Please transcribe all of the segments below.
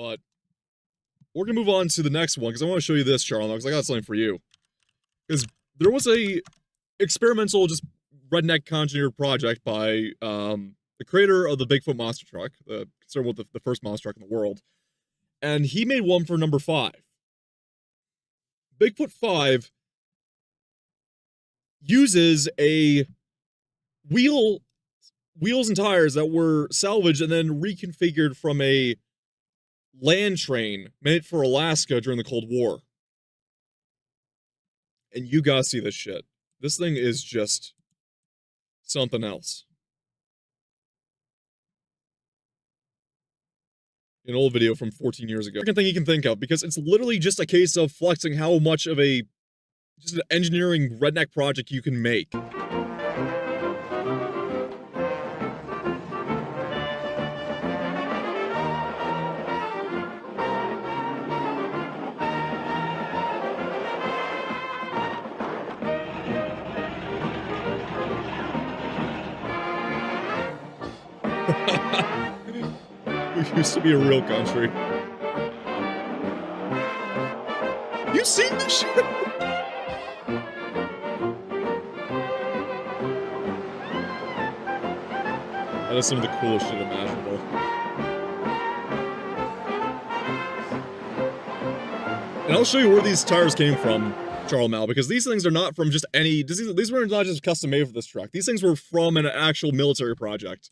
But we're going to move on to the next one, because I want to show you this, Charles, because I got something for you. Because there was a experimental, just redneck conjure project by the creator of the Bigfoot monster truck, considered with the first monster truck in the world, and he made one for number 5. Bigfoot 5 uses a wheels and tires that were salvaged and then reconfigured from a land train made for Alaska during the Cold War. And you gotta see this shit. This thing is just something else. An old video from 14 years ago. Second thing you can think of, because it's literally just a case of flexing how much of just an engineering redneck project you can make. We used to be a real country. You seen this shit? That is some of the coolest shit imaginable. And I'll show you where these tires came from, Charles Mal, because these things are not from just any... These were not just custom made for this truck. These things were from an actual military project.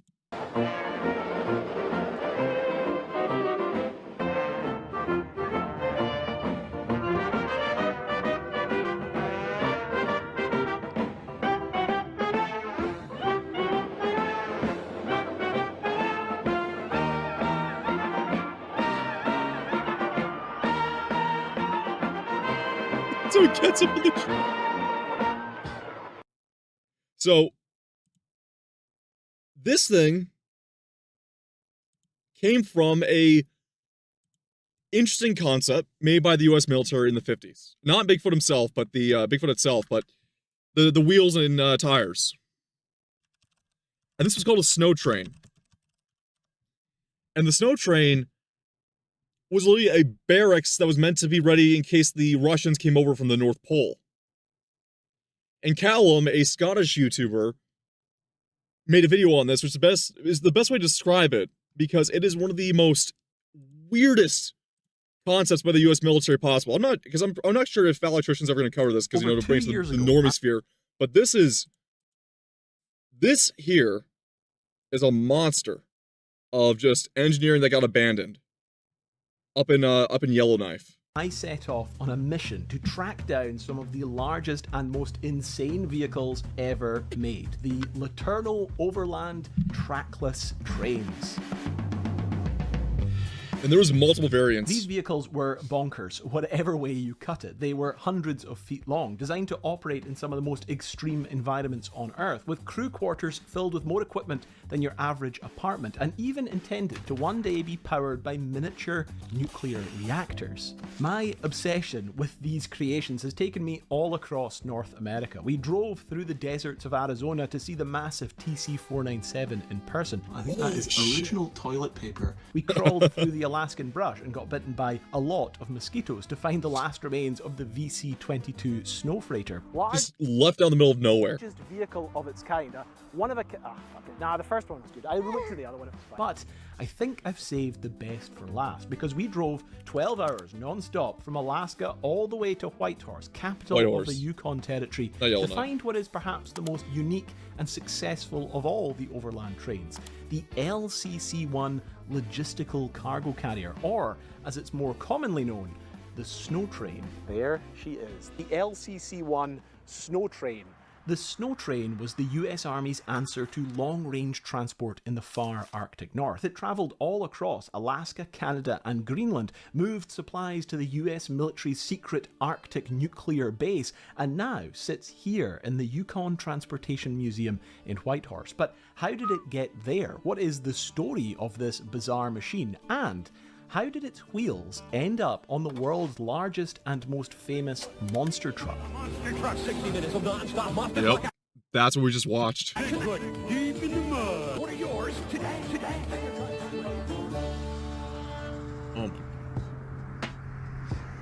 So he gets up in the truck. So this thing came from a interesting concept made by the U.S. military in the 50s. Not Bigfoot himself, but the Bigfoot itself, but the wheels and tires. And this was called a snow train. And the snow train was literally a barracks that was meant to be ready in case the Russians came over from the North Pole. And Calum, a Scottish YouTuber, made a video on this, which is the best way to describe it, because it is one of the most weirdest concepts by the U.S. military possible. I'm not sure if Phallic-Christian's ever going to cover this, because, to bring the normie sphere, but this here is a monster of just engineering that got abandoned. Up in Yellowknife. I set off on a mission to track down some of the largest and most insane vehicles ever made. The Laterno Overland Trackless Trains. And there was multiple variants. These vehicles were bonkers, whatever way you cut it. They were hundreds of feet long, designed to operate in some of the most extreme environments on Earth, with crew quarters filled with more equipment than your average apartment, and even intended to one day be powered by miniature nuclear reactors. My obsession with these creations has taken me all across North America. We drove through the deserts of Arizona to see the massive TC-497 in person. I think that is original toilet paper. We crawled through the Alaskan brush and got bitten by a lot of mosquitoes to find the last remains of the VC-22 snow freighter. Just left out in the middle of nowhere. Largest vehicle of its kind. The first one was good. I looked to the other one, it was fine. But I think I've saved the best for last, because we drove 12 hours non-stop from Alaska all the way to Whitehorse, capital of the Yukon Territory, to find what is perhaps the most unique and successful of all the overland trains, the LCC-1 Logistical Cargo Carrier, or as it's more commonly known, the SnowTrain. There she is, the LCC-1 SnowTrain. The SnowTrain was the US Army's answer to long-range transport in the far Arctic North. It travelled all across Alaska, Canada and Greenland, moved supplies to the US military's secret Arctic nuclear base, and now sits here in the Yukon Transportation Museum in Whitehorse. But how did it get there? What is the story of this bizarre machine? And how did its wheels end up on the world's largest and most famous monster truck? Monster truck, 60 minutes of non-stop monster truck. Yep, that's what we just watched. Deep in the mud. What are yours today? Oh my.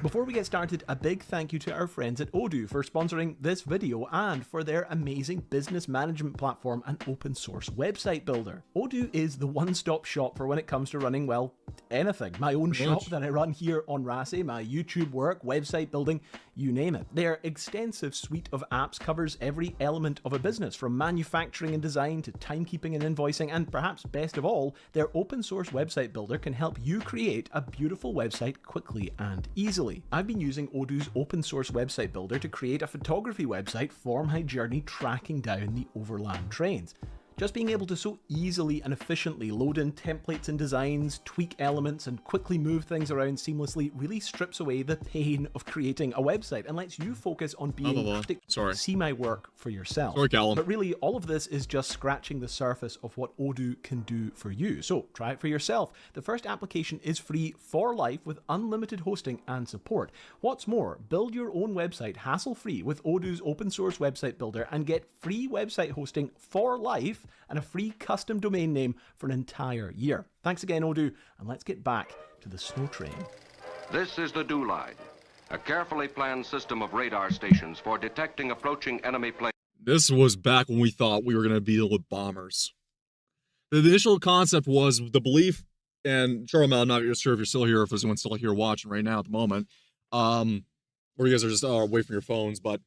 Before we get started, a big thank you to our friends at Odoo for sponsoring this video and for their amazing business management platform and open source website builder. Odoo is the one-stop shop for when it comes to running, well, anything. My own shop that I run here on Rasi, my YouTube work, website building, you name it. Their extensive suite of apps covers every element of a business, from manufacturing and design to timekeeping and invoicing, and perhaps best of all, their open source website builder can help you create a beautiful website quickly and easily. I've been using Odoo's open source website builder to create a photography website for my journey tracking down the overland trains. Just being able to so easily and efficiently load in templates and designs, tweak elements, and quickly move things around seamlessly really strips away the pain of creating a website and lets you focus on being see my work for yourself. Sorry, Calum. But really, all of this is just scratching the surface of what Odoo can do for you. So try it for yourself. The first application is free for life with unlimited hosting and support. What's more, build your own website hassle-free with Odoo's open source website builder and get free website hosting for life and a free custom domain name for an entire year. Thanks again, Odoo, and let's get back to the SnowTrain. This is the DO line, a carefully planned system of radar stations for detecting approaching enemy planes. This was back when we thought we were going to deal with bombers. The initial concept was the belief, and Charlie, I'm not sure if you're still here, if there's anyone still here watching right now at the moment, or you guys are just away from your phones, but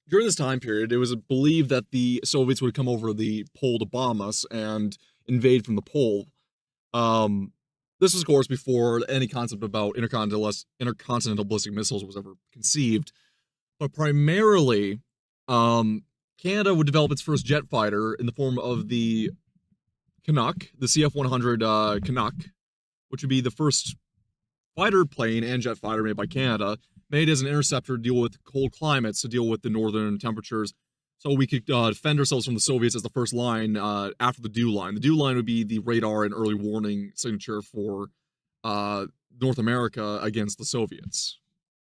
during this time period, it was believed that the Soviets would come over the pole to bomb us and invade from the pole. This was, of course, before any concept about intercontinental ballistic missiles was ever conceived. But primarily, Canada would develop its first jet fighter in the form of the Canuck, the CF-100 Canuck, which would be the first fighter plane and jet fighter made by Canada, made as an interceptor to deal with cold climates, to deal with the northern temperatures, so we could defend ourselves from the Soviets as the first line after the DO line. The DO line would be the radar and early warning signature for North America against the Soviets,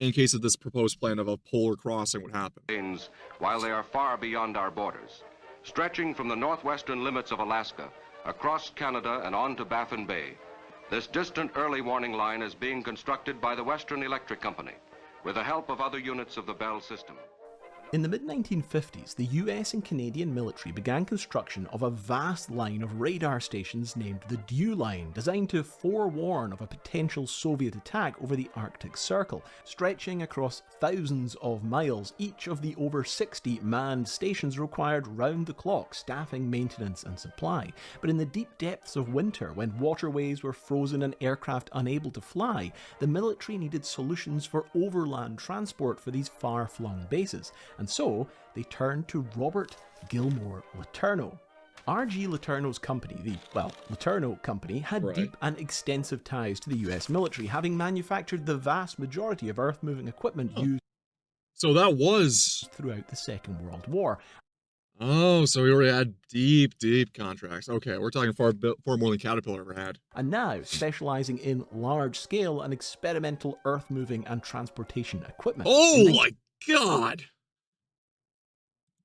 in case of this proposed plan of a polar crossing would happen. While they are far beyond our borders, stretching from the northwestern limits of Alaska, across Canada and on to Baffin Bay. This distant early warning line is being constructed by the Western Electric Company, with the help of other units of the Bell system. In the mid-1950s, the US and Canadian military began construction of a vast line of radar stations named the DO line, designed to forewarn of a potential Soviet attack over the Arctic Circle, stretching across thousands of miles. Each of the over 60 manned stations required round-the-clock staffing, maintenance and supply. But in the deep depths of winter, when waterways were frozen and aircraft unable to fly, the military needed solutions for overland transport for these far-flung bases. And so they turned to Robert Gilmore Letourneau. R.G. Letourneau's company, the Letourneau Company, had deep and extensive ties to the US military, having manufactured the vast majority of earth-moving equipment used So that was throughout the Second World War. Oh, so we already had deep contracts. Okay, we're talking far more than Caterpillar ever had. And now specialising in large-scale and experimental earth-moving and transportation equipment. Oh my God!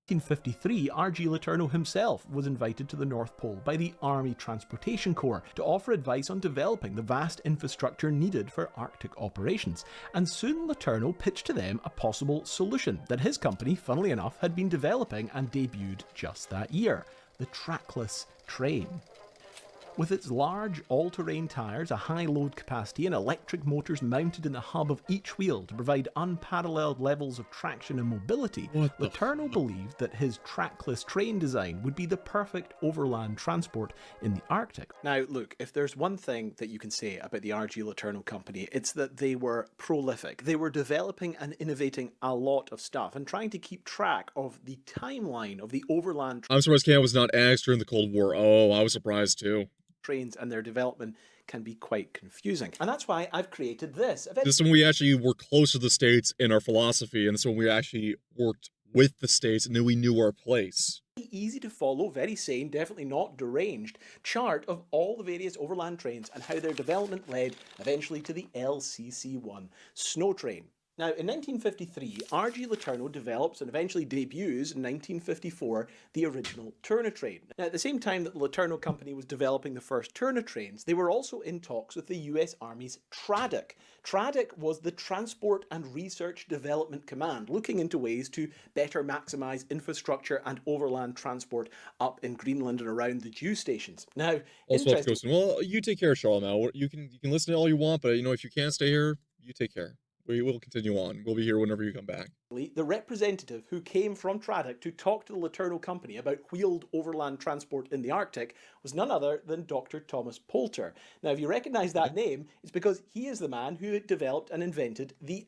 1953, R.G. Letourneau himself was invited to the North Pole by the Army Transportation Corps to offer advice on developing the vast infrastructure needed for Arctic operations, and soon Letourneau pitched to them a possible solution that his company, funnily enough, had been developing and debuted just that year: the trackless train. With its large all-terrain tyres, a high load capacity and electric motors mounted in the hub of each wheel to provide unparalleled levels of traction and mobility, Letourneau believed that his trackless train design would be the perfect overland transport in the Arctic. Now look, if there's one thing that you can say about the R.G. Letourneau Company, it's that they were prolific. They were developing and innovating a lot of stuff and trying to keep track of the timeline of the overland I'm surprised Canada was not annexed during the Cold War. Oh, I was surprised too. trains and their development can be quite confusing. And that's why I've created this. This is when we actually were close to the States in our philosophy, and this is when we actually worked with the States and then we knew our place. Easy to follow, very sane, definitely not deranged chart of all the various overland trains and how their development led eventually to the LCC-1 SnowTrain. Now, in 1953, R.G. Letourneau develops and eventually debuts in 1954 the original Turner train. Now, at the same time that the Letourneau company was developing the first Turner trains, they were also in talks with the US Army's TRADC. TRADC was the Transport and Research Development Command, looking into ways to better maximise infrastructure and overland transport up in Greenland and around the dew stations. Now, Also, have to go soon. Well, you take care, Charlotte. Now you can listen to all you want, but you know if you can't stay here, you take care. We will continue on. We'll be here whenever you come back. The representative who came from TRADC to talk to the Letourneau company about wheeled overland transport in the Arctic was none other than Dr. Thomas Poulter. Now, if you recognise that name, it's because he is the man who developed and invented the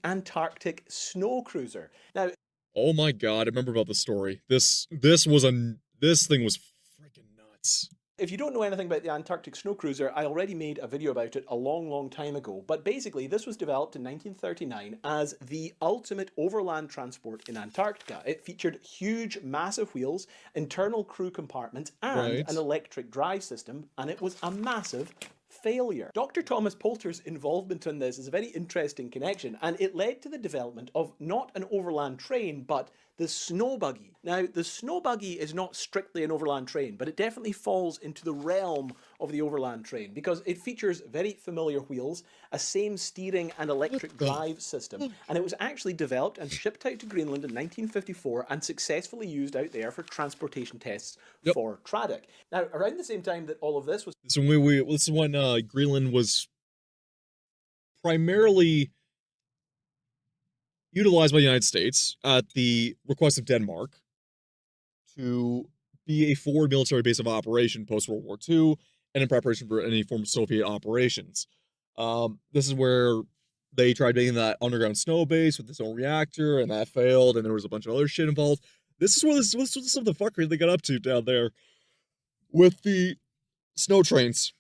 Snow Cruiser. Now, oh my God, I remember about the story. This thing was freaking nuts. if you don't know anything about the Snow Cruiser, I already made a video about it a long time ago. But basically, this was developed in 1939 as the ultimate overland transport in Antarctica. It featured huge, massive wheels, internal crew compartments, and an electric drive system, and it was a massive failure. Dr. Thomas Poulter's involvement in this is a very interesting connection, and it led to the development of not an overland train, but the snow buggy. Now, the snow buggy is not strictly an overland train, but it definitely falls into the realm of the overland train because it features very familiar wheels, a same steering and electric drive system, and it was actually developed and shipped out to Greenland in 1954 and successfully used out there for transportation tests for TRADC. Now, around the same time that all of this was... So this is when Greenland was primarily utilized by the United States at the request of Denmark to be a forward military base of operation post-World War II and in preparation for any form of Soviet operations. This is where they tried making that underground snow base with its own reactor, and that failed, and there was a bunch of other shit involved. This is where some of the fuckery they got up to down there with the SnowTrains.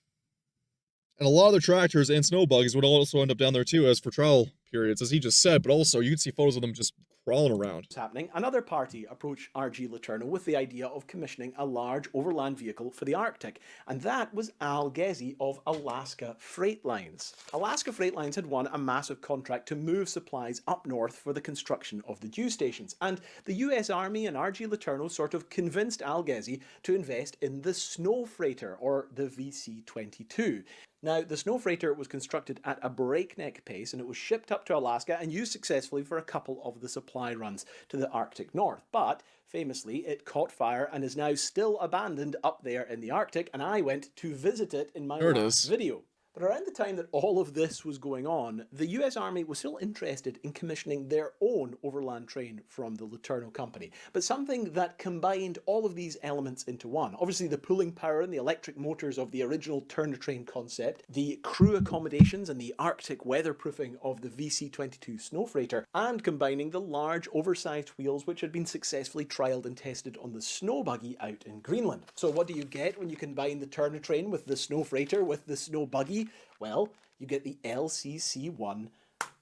And a lot of the tractors and snow buggies would also end up down there too, as for trial periods, as he just said, but also you can see photos of them just crawling around. Happening, another party approached R.G. Letourneau with the idea of commissioning a large overland vehicle for the Arctic, and that was Al Ghezi of Alaska Freight Lines. Alaska Freight Lines had won a massive contract to move supplies up north for the construction of the dew stations, and the US Army and R.G. Letourneau sort of convinced Al Ghezi to invest in the Snow Freighter, or the VC-22. Now, the Snow Freighter was constructed at a breakneck pace, and it was shipped up to Alaska and used successfully for a couple of the supply runs to the Arctic North. But famously, it caught fire and is now still abandoned up there in the Arctic, and I went to visit it in my last video. But around the time that all of this was going on, the US Army was still interested in commissioning their own overland train from the Letourneau company, but something that combined all of these elements into one. Obviously the pulling power and the electric motors of the original Turner train concept, the crew accommodations and the Arctic weatherproofing of the VC-22 Snow Freighter, and combining the large oversized wheels which had been successfully trialled and tested on the snow buggy out in Greenland. So what do you get when you combine the Turner train with the Snow Freighter with the snow buggy? Well, you get the LCC-1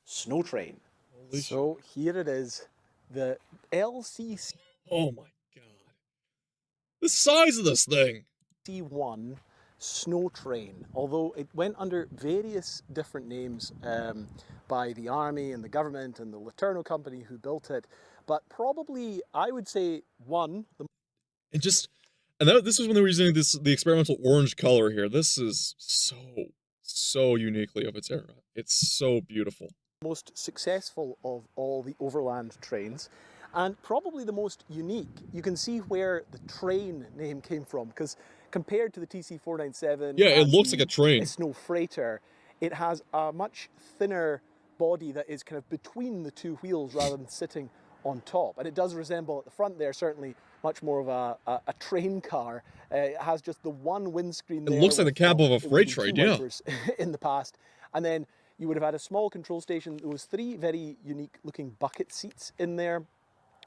Snow Train. So here it is, the LCC. Oh my God. The size of this thing! C1 Snow Train, although it went under various different names by the Army and the government and the Letourneau company who built it, but probably, I would say, this was when they were using the experimental orange color here. This is so uniquely of its era. It's so beautiful. Most successful of all the overland trains, and probably the most unique. You can see where the train name came from, because compared to the TC-497, yeah, it looks like a train. Snow Freighter, it has a much thinner body that is kind of between the two wheels rather than sitting on top, and it does resemble at the front there certainly much more of a train car. It has just the one windscreen there. It looks like the cab of a freight train, yeah. In the past, and then you would have had a small control station. There was 3 very unique looking bucket seats in there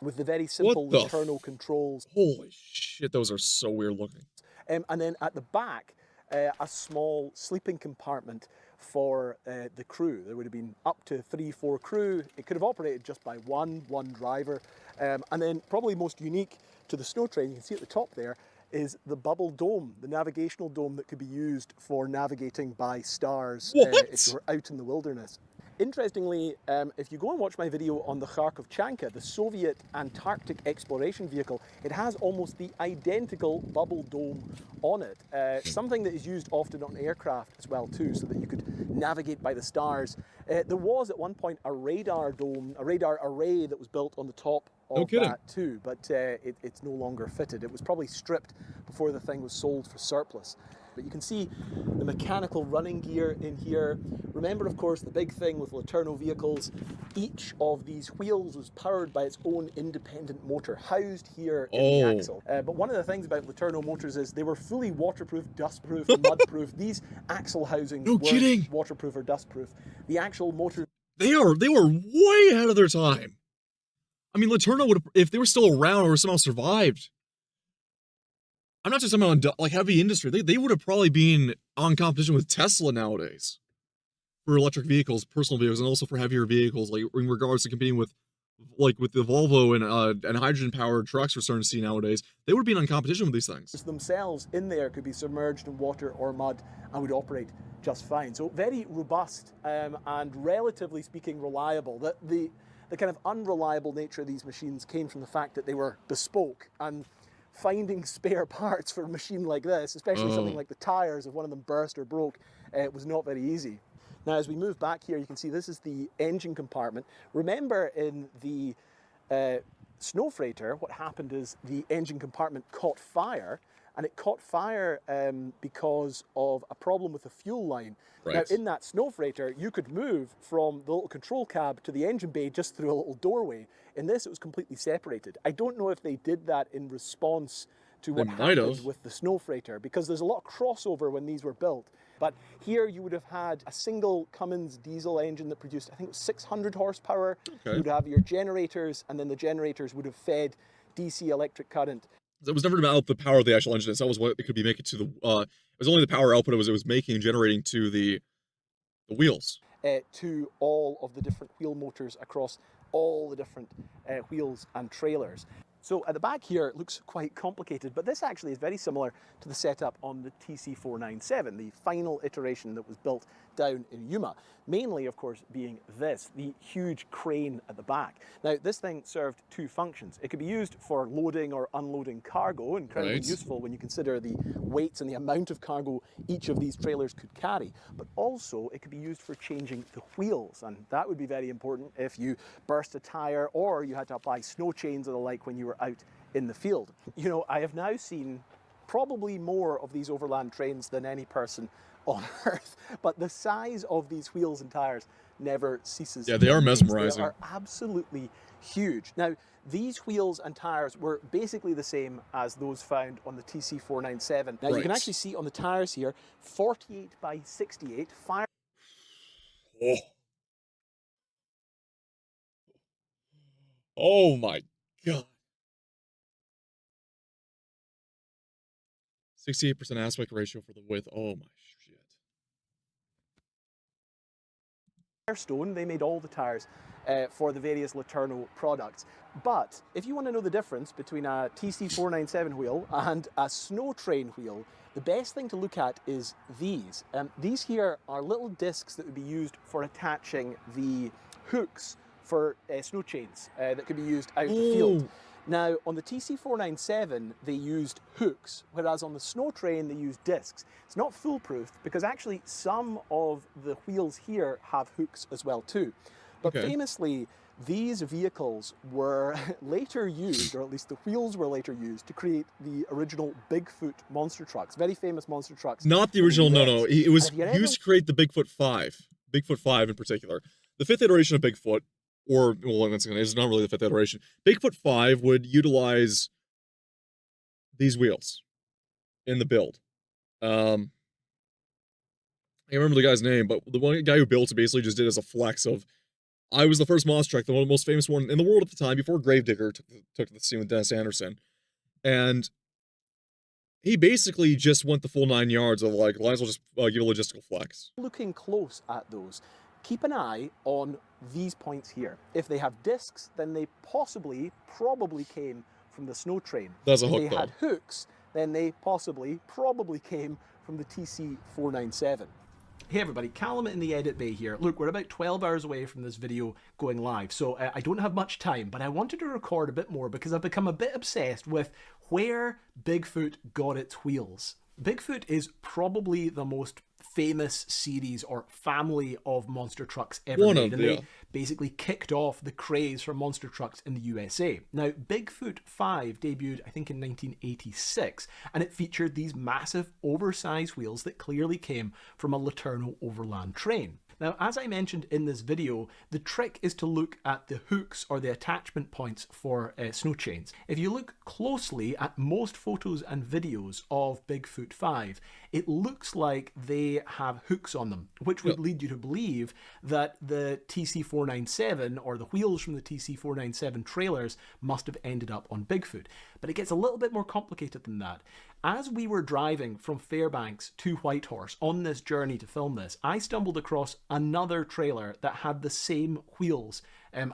with the very simple internal controls. Holy shit, those are so weird looking. And then at the back, a small sleeping compartment for the crew. There would have been up to 3-4 crew. It could have operated just by one driver. And then probably most unique to the Snow Train, you can see at the top there, is the bubble dome, the navigational dome that could be used for navigating by stars if you were out in the wilderness. Interestingly, if you go and watch my video on the Kharkovchanka, the Soviet Antarctic exploration vehicle, it has almost the identical bubble dome on it. Something that is used often on aircraft as well too, so that you could navigate by the stars. There was at one point a radar dome, a radar array that was built on the top of that too, but it's no longer fitted. It was probably stripped before the thing was sold for surplus. But you can see the mechanical running gear in here. Remember, of course, the big thing with Laterno vehicles, each of these wheels was powered by its own independent motor, housed here in the axle. But one of the things about Laterno motors is they were fully waterproof, dustproof, mudproof. These axle housings weren't waterproof or dustproof. The actual motor... They were way ahead of their time. I mean, Laterno would have, if they were still around or somehow survived, I'm not just talking about like heavy industry. They would have probably been on competition with Tesla nowadays for electric vehicles, personal vehicles, and also for heavier vehicles, like in regards to competing with, like with the Volvo and hydrogen-powered trucks we're starting to see nowadays. They would be in competition with these things. Themselves in there could be submerged in water or mud and would operate just fine. So very robust and relatively speaking reliable. The kind of unreliable nature of these machines came from the fact that they were bespoke, and finding spare parts for a machine like this, especially something like the tires, if one of them burst or broke, was not very easy. Now, as we move back here, you can see this is the engine compartment. Remember, in the Snow Freighter, what happened is the engine compartment caught fire, and it caught fire because of a problem with the fuel line. Now, in that Snow Freighter, you could move from the little control cab to the engine bay just through a little doorway. In this, it was completely separated. I don't know if they did that in response to what happened with the Snow Freighter, because there's a lot of crossover when these were built. But here you would have had a single Cummins diesel engine that produced, I think it was 600 horsepower. You would have your generators, and then the generators would have fed DC electric current. It was never about the power of the actual engine. That was what it could be making to the. It was only the power output it was making and generating to the wheels. To all of the different wheel motors across all the different wheels and trailers. So at the back here, it looks quite complicated, but this actually is very similar to the setup on the TC497, the final iteration that was built down in Yuma. Mainly, of course, being this, the huge crane at the back. Now, this thing served two functions. It could be used for loading or unloading cargo, incredibly useful when you consider the weights and the amount of cargo each of these trailers could carry. But also, it could be used for changing the wheels, and that would be very important if you burst a tire or you had to apply snow chains or the like when you were out in the field. You know, I have now seen probably more of these overland trains than any person on Earth, but the size of these wheels and tires never ceases. Yeah, they are mesmerizing. They are absolutely huge. Now, these wheels and tires were basically the same as those found on the TC497. Now, you can actually see on the tires here, 48 by 68 fire. Oh my God. 68% aspect ratio for the width. Oh my shit. Firestone, they made all the tires for the various Laterno products. But if you want to know the difference between a TC497 wheel and a SnowTrain wheel, the best thing to look at is these. These here are little discs that would be used for attaching the hooks for snow chains that could be used out in the field. Now, on the TC497, they used hooks, whereas on the SnowTrain, they used discs. It's not foolproof, because actually some of the wheels here have hooks as well too. But famously, these vehicles were later used, or at least the wheels were later used, to create the original Bigfoot monster trucks, very famous monster trucks. Not the original, no. It was used to create the Bigfoot 5. Bigfoot 5 in particular. The fifth iteration of Bigfoot, or, well, it's not really the fifth iteration. Bigfoot 5 would utilize these wheels in the build. I can't remember the guy's name, but the one guy who built it basically just did as a flex of, I was the first monster truck, the most famous one in the world at the time, before Gravedigger took the scene with Dennis Anderson. And he basically just went the full 9 yards of like, might as well just give a logistical flex. Looking close at those, keep an eye on these points here. If they have discs, then they probably came from the SnowTrain. That's a hook, if they had hooks, then they probably came from the TC497. Hey everybody, Calum in the edit bay here. Look, we're about 12 hours away from this video going live, so I don't have much time, but I wanted to record a bit more because I've become a bit obsessed with where Bigfoot got its wheels. Bigfoot is probably the most famous series or family of monster trucks ever made, and they basically kicked off the craze for monster trucks in the USA. Now, Bigfoot 5 debuted, I think, in 1986, and it featured these massive, oversized wheels that clearly came from a Laterno overland train. Now, as I mentioned in this video, the trick is to look at the hooks or the attachment points for SnowTrains. If you look closely at most photos and videos of Bigfoot 5, it looks like they have hooks on them, which would lead you to believe that the TC497 or the wheels from the TC497 trailers must have ended up on Bigfoot. But it gets a little bit more complicated than that. As we were driving from Fairbanks to Whitehorse on this journey to film this, I stumbled across another trailer that had the same wheels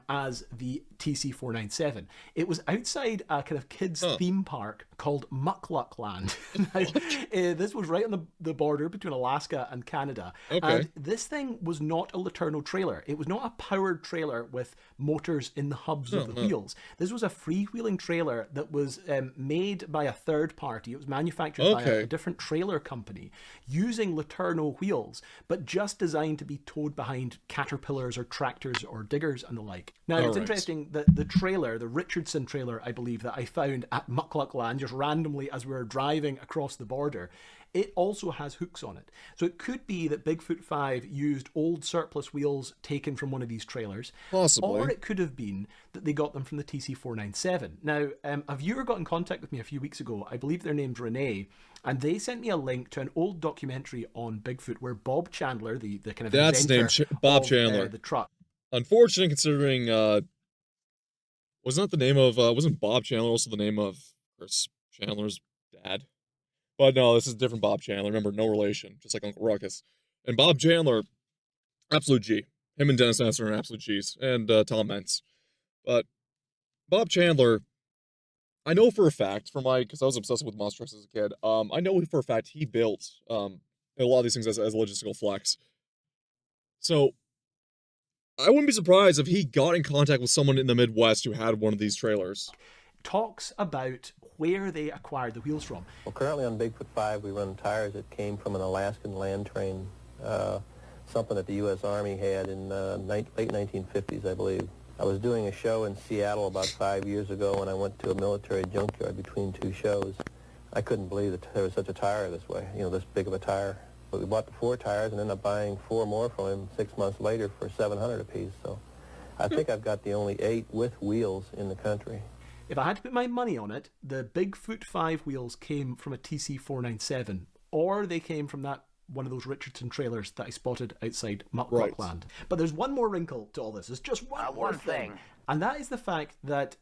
as the TC497. It was outside a kind of kids theme park called Muckluckland. Now, this was right on the border between Alaska and Canada. And this thing was not a Laterno trailer. It was not a powered trailer with motors in the hubs of the wheels. This was a freewheeling trailer that was made by a third party. It was manufactured by a different trailer company using Laterno wheels, but just designed to be towed behind caterpillars or tractors or diggers and the like. Now, it's interesting that the trailer, the Richardson trailer, I believe, that I found at Muckluckland just randomly as we were driving across the border, it also has hooks on it. So it could be that Bigfoot 5 used old surplus wheels taken from one of these trailers. Possibly. Or it could have been that they got them from the TC497. Now, a viewer got in contact with me a few weeks ago. I believe their name's Renee. And they sent me a link to an old documentary on Bigfoot where Bob Chandler, the kind of inventor Bob of, Chandler. The truck. Unfortunate considering, wasn't that the name of, wasn't Bob Chandler also the name of Chris Chandler's dad? But no, this is a different Bob Chandler. Remember, no relation, just like Uncle Ruckus. And Bob Chandler, absolute G. Him and Dennis Nestor are absolute G's. And Tom Mentz. But Bob Chandler, I know for a fact, because I was obsessed with monster trucks as a kid, I know for a fact he built a lot of these things as a logistical flex. So, I wouldn't be surprised if he got in contact with someone in the Midwest who had one of these trailers. Talks about where they acquired the wheels from. Well, currently on Bigfoot 5, we run tires that came from an Alaskan land train, something that the U.S. Army had in late 1950s, I believe. I was doing a show in Seattle about 5 years ago, and I went to a military junkyard between two shows. I couldn't believe that there was such a tire this way, this big of a tire. But we bought the 4 tires and ended up buying 4 more from him 6 months later for $700 apiece. So I think I've got the only 8 with wheels in the country. If I had to put my money on it, the Bigfoot 5 wheels came from a TC497, or they came from one of those Richardson trailers that I spotted outside Muckluckland. But there's one more wrinkle to all this. There's just one more thing. And that is the fact that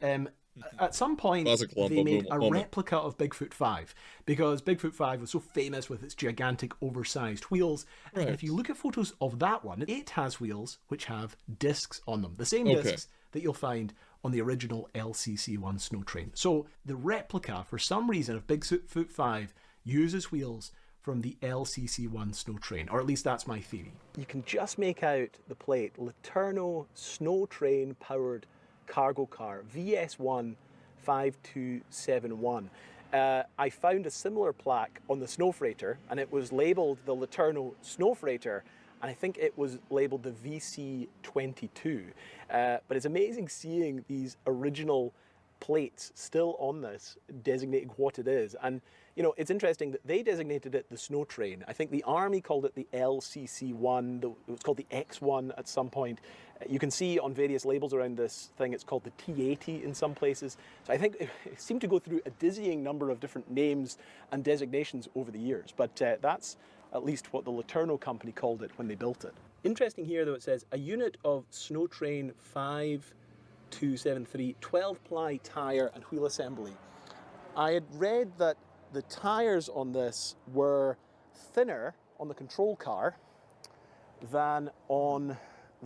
at some point they made a replica of Bigfoot 5 because Bigfoot 5 was so famous with its gigantic oversized wheels. And if you look at photos of that one, it has wheels which have discs on them. The same discs that you'll find on the original LCC1 SnowTrain. So the replica, for some reason, of Bigfoot 5 uses wheels from the LCC1 SnowTrain, or at least that's my theory. You can just make out the plate, Laterno SnowTrain powered cargo car, VS1 5271. I found a similar plaque on the Snow Freighter, and it was labeled the Laterno Snow Freighter, and I think it was labeled the VC22. But it's amazing seeing these original plates still on this, designating what it is. And it's interesting that they designated it the Snow Train. I think the Army called it the LCC1, it was called the X1 at some point. You can see on various labels around this thing, it's called the T80 in some places. So I think it seemed to go through a dizzying number of different names and designations over the years. But that's at least what the Laterno company called it when they built it. Interesting here, though, it says, a unit of SnowTrain 5273 12-ply tire and wheel assembly. I had read that the tires on this were thinner on the control car than on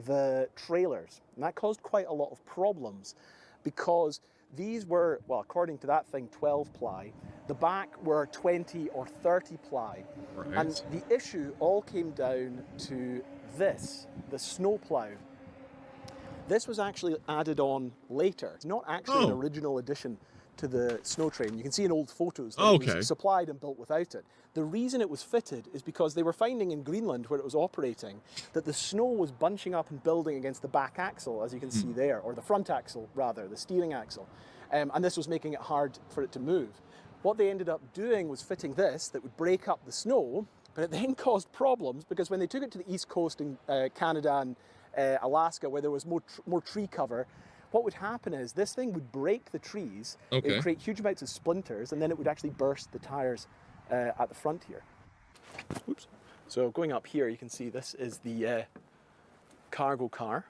the trailers. And that caused quite a lot of problems because these were, well, according to that thing, 12-ply, The back were 20 or 30 ply. Right. And the issue all came down to this, the snowplow. This was actually added on later. It's not actually an original addition to the SnowTrain. You can see in old photos that it was supplied and built without it. The reason it was fitted is because they were finding in Greenland, where it was operating, that the snow was bunching up and building against the back axle, as you can see there, or the front axle rather, the steering axle. And this was making it hard for it to move. What they ended up doing was fitting this that would break up the snow, but it then caused problems because when they took it to the east coast in Canada and Alaska, where there was more tree cover, what would happen is this thing would break the trees, it would create huge amounts of splinters, and then it would actually burst the tires at the front here. Oops. So going up here, you can see this is the cargo car,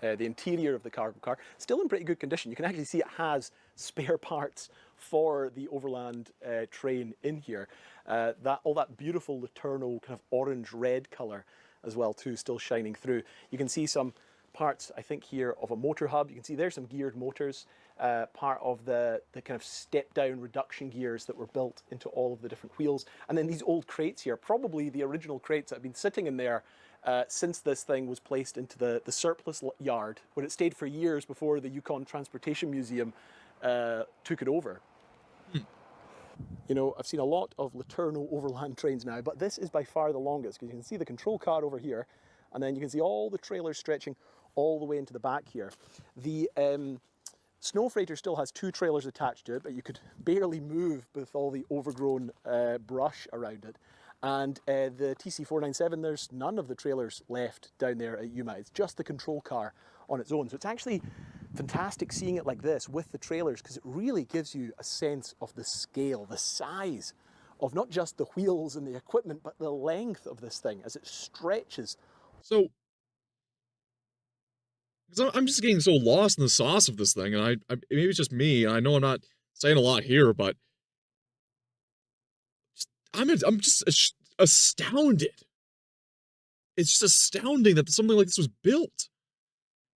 the interior of the cargo car. Still in pretty good condition. You can actually see it has spare parts for the overland train in here. All that beautiful Letourneau kind of orange-red colour as well too, still shining through. You can see some parts, I think here, of a motor hub. You can see there's some geared motors, part of the kind of step-down reduction gears that were built into all of the different wheels. And then these old crates here, probably the original crates that have been sitting in there since this thing was placed into the surplus yard, where it stayed for years before the Yukon Transportation Museum took it over. You know, I've seen a lot of Letourneau overland trains now, but this is by far the longest, because you can see the control car over here, and then you can see all the trailers stretching all the way into the back here. The Snow Freighter still has 2 trailers attached to it, but you could barely move with all the overgrown brush around it. And the TC497, there's none of the trailers left down there at Yuma. It's just the control car on its own. So it's actually fantastic seeing it like this with the trailers, because it really gives you a sense of the scale, the size of not just the wheels and the equipment, but the length of this thing as it stretches. So, because I'm just getting so lost in the sauce of this thing, and I maybe it's just me, and I know I'm not saying a lot here, but I'm just astounded. It's just astounding that something like this was built.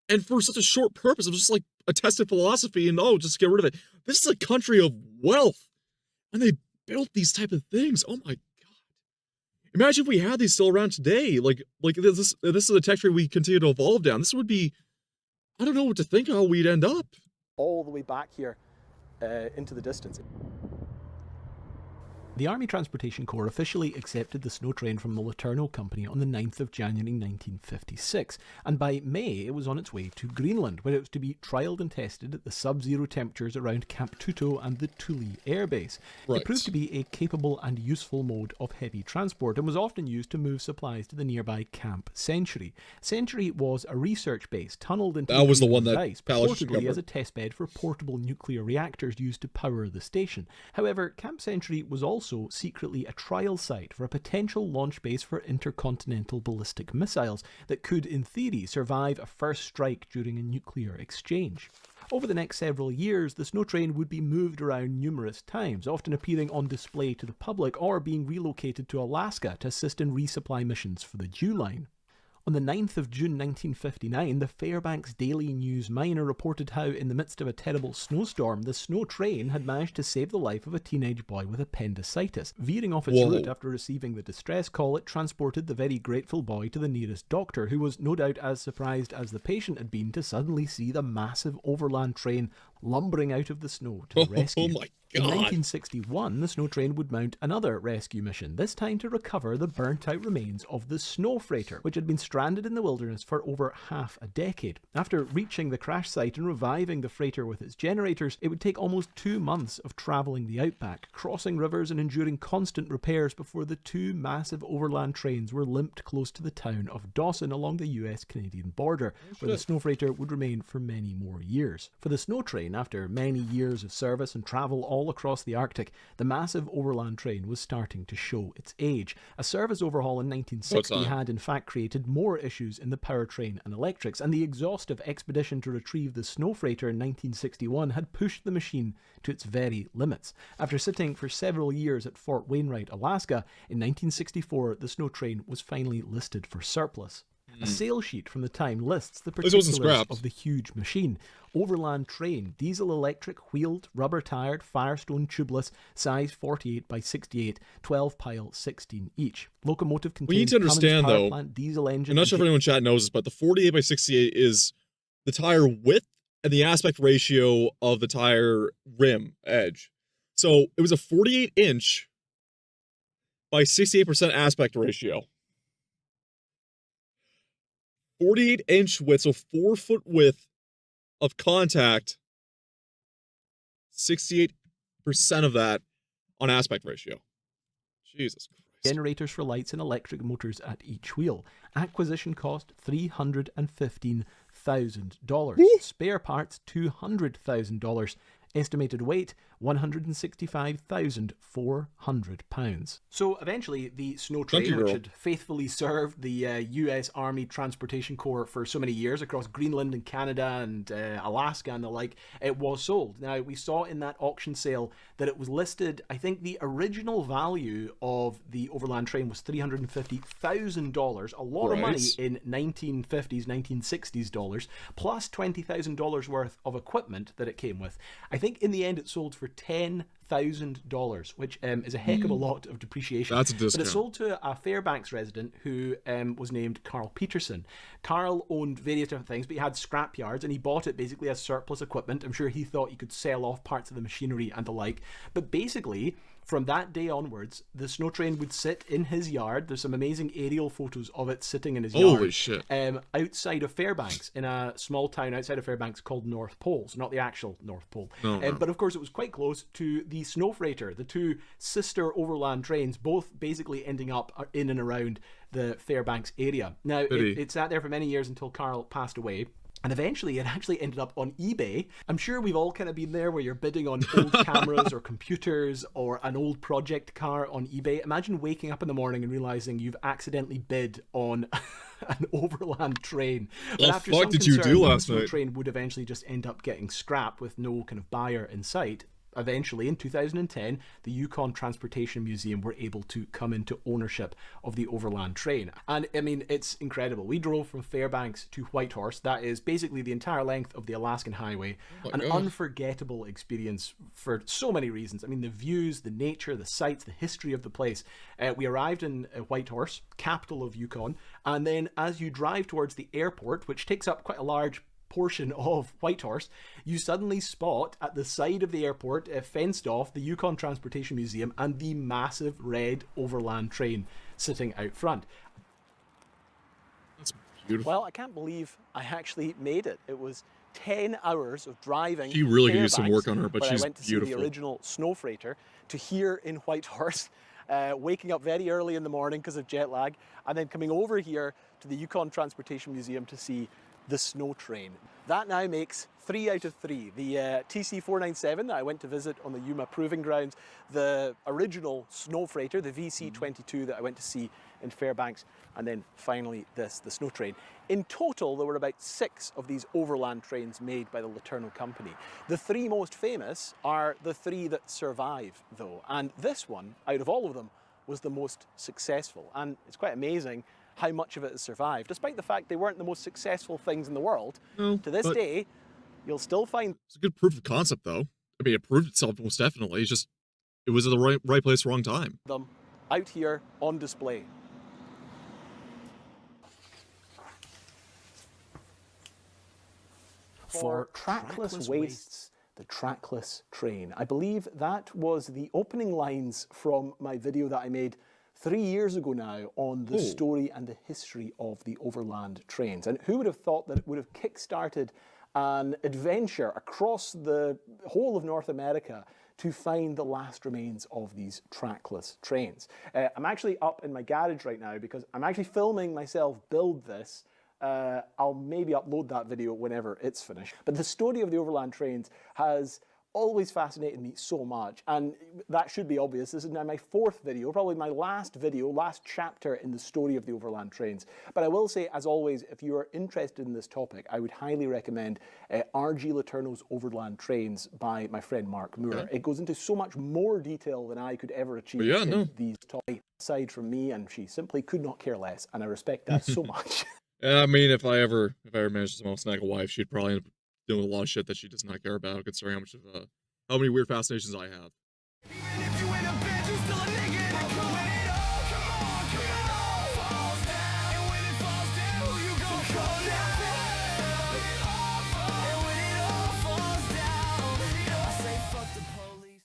And for such a short purpose of just like a tested philosophy and, oh, just get rid of it. This is a country of wealth. And they built these type of things. Oh my God. Imagine if we had these still around today. Like this is a tech tree we continue to evolve down. This would be, I don't know what to think how we'd end up. All the way back here into the distance. The Army Transportation Corps officially accepted the SnowTrain from the Letourneau Company on the 9th of January 1956, and by May it was on its way to Greenland, where it was to be trialled and tested at the sub-zero temperatures around Camp Tuto and the Thule Air Base. Right. It proved to be a capable and useful mode of heavy transport, and was often used to move supplies to the nearby Camp Century. Century was a research base tunnelled into the one that ice, purportedly as a testbed for portable nuclear reactors used to power the station. However, Camp Century was also secretly a trial site for a potential launch base for intercontinental ballistic missiles that could, in theory, survive a first strike during a nuclear exchange. Over the next several years, the SnowTrain would be moved around numerous times, often appearing on display to the public or being relocated to Alaska to assist in resupply missions for the Dew Line. On the 9th of June 1959, the Fairbanks Daily News Miner reported how, in the midst of a terrible snowstorm, the SnowTrain had managed to save the life of a teenage boy with appendicitis. Veering off its route after receiving the distress call, it transported the very grateful boy to the nearest doctor, who was no doubt as surprised as the patient had been to suddenly see the massive overland train lumbering out of the snow to the rescue. Oh my God. In 1961, the SnowTrain would mount another rescue mission, this time to recover the burnt-out remains of the Snow Freighter, which had been stranded in the wilderness for over half a decade. After reaching the crash site and reviving the freighter with its generators, it would take almost 2 months of travelling the outback, crossing rivers and enduring constant repairs before the 2 massive overland trains were limped close to the town of Dawson along the US-Canadian border, where the Snow Freighter would remain for many more years. For the SnowTrain, after many years of service and travel all across the Arctic, the massive overland train was starting to show its age. A service overhaul in 1960 had in fact created more issues in the powertrain and electrics, and the exhaustive expedition to retrieve the Snow Freighter in 1961 had pushed the machine to its very limits. After sitting for several years at Fort Wainwright, Alaska, in 1964 the SnowTrain was finally listed for surplus. A sales sheet from the time lists the least it wasn't particulars scrapped. of the huge machine. Overland train, diesel electric, wheeled, rubber tired, Firestone tubeless, size 48 by 68, 12 pile, 16 each. Locomotive contains We need to understand, Cummins power though, plant, diesel engine. I'm not sure if anyone in chat knows this, but the 48 by 68 is the tire width and the aspect ratio of the tire rim edge. So it was a 48 inch by 68% aspect ratio. 48 inch width, so 4 foot width of contact, 68% of that on aspect ratio. Jesus Christ. Generators for lights and electric motors at each wheel. Acquisition cost $315,000. Spare parts $200,000. Estimated weight, 165,400 pounds. So eventually, the Snow Chunky Train, which girl. had faithfully served the US Army Transportation Corps for so many years across Greenland and Canada and Alaska and the like, it was sold. Now, we saw in that auction sale that it was listed, I think the original value of the overland train was $350,000, a lot of money in 1950s, 1960s dollars, plus $20,000 worth of equipment that it came with. I think in the end it sold for $10,000, which is a heck of a lot of depreciation. That's a But it discount. sold to a Fairbanks resident who was named Carl Peterson. Carl owned various different things, but he had scrap yards and he bought it basically as surplus equipment. I'm sure he thought he could sell off parts of the machinery and the like. But basically, from that day onwards, the Snow Train would sit in his yard. There's some amazing aerial photos of it sitting in his yard. Holy shit. Outside of Fairbanks, in a small town outside of Fairbanks called North Pole. So not the actual North Pole. No. But of course, it was quite close to the Snow Freighter, the two sister overland trains, both basically ending up in and around the Fairbanks area. Now, it sat there for many years until Carl passed away. And eventually it actually ended up on eBay. I'm sure we've all kind of been there where you're bidding on old cameras or computers or an old project car on eBay. Imagine waking up in the morning and realizing you've accidentally bid on an overland train. What the fuck did you do last night? The train would eventually just end up getting scrapped with no kind of buyer in sight. Eventually, in 2010, the Yukon Transportation Museum were able to come into ownership of the overland train. And, I mean, it's incredible. We drove from Fairbanks to Whitehorse. That is basically the entire length of the Alaskan Highway. An unforgettable experience for so many reasons. I mean, the views, the nature, the sights, the history of the place. We arrived in Whitehorse, capital of Yukon, and then as you drive towards the airport, which takes up quite a large portion of Whitehorse, you suddenly spot at the side of the airport, fenced off, the Yukon Transportation Museum and the massive red overland train sitting out front. That's beautiful. Well, I can't believe I actually made it. It was 10 hours of driving. She really could use some Fairbanks, work on her, but where she's I went to see beautiful. the original Snow Freighter, to here in Whitehorse, waking up very early in the morning because of jet lag, and then coming over here to the Yukon Transportation Museum to see the Snow Train. That now makes 3 out of 3. The TC497 that I went to visit on the Yuma Proving Grounds, the original Snow Freighter, the VC22 that I went to see in Fairbanks, and then finally this, the Snow Train. In total, there were about 6 of these overland trains made by the Letourneau Company. The 3 most famous are the 3 that survive, though, and this one, out of all of them, was the most successful. And it's quite amazing how much of it has survived, despite the fact they weren't the most successful things in the world. No, to this day, you'll still find... It's a good proof of concept, though. I mean, it proved itself most definitely. It's just, it was at the right place, wrong time. them out here on display. For trackless wastes, the trackless train. I believe that was the opening lines from my video that I made 3 years ago now on the story and the history of the overland trains. And who would have thought that it would have kick-started an adventure across the whole of North America to find the last remains of these trackless trains. I'm actually up in my garage right now because I'm actually filming myself build this. I'll maybe upload that video whenever it's finished. But the story of the overland trains has always fascinated me so much, and that should be obvious. This is now my 4th video, probably my last video, last chapter in the story of the overland trains. But I will say, as always, if you are interested in this topic, I would highly recommend R.G. Letourneau's Overland Trains by my friend Mark Moore. Okay. It goes into so much more detail than I could ever achieve in these topics. Aside from me, and she simply could not care less, and I respect that so much. I mean, if I ever managed to somehow snag a wife, she'd probably end up doing a lot of shit that she does not care about, considering how many weird fascinations I have. Even if you ain't a bitch, you still a nigga.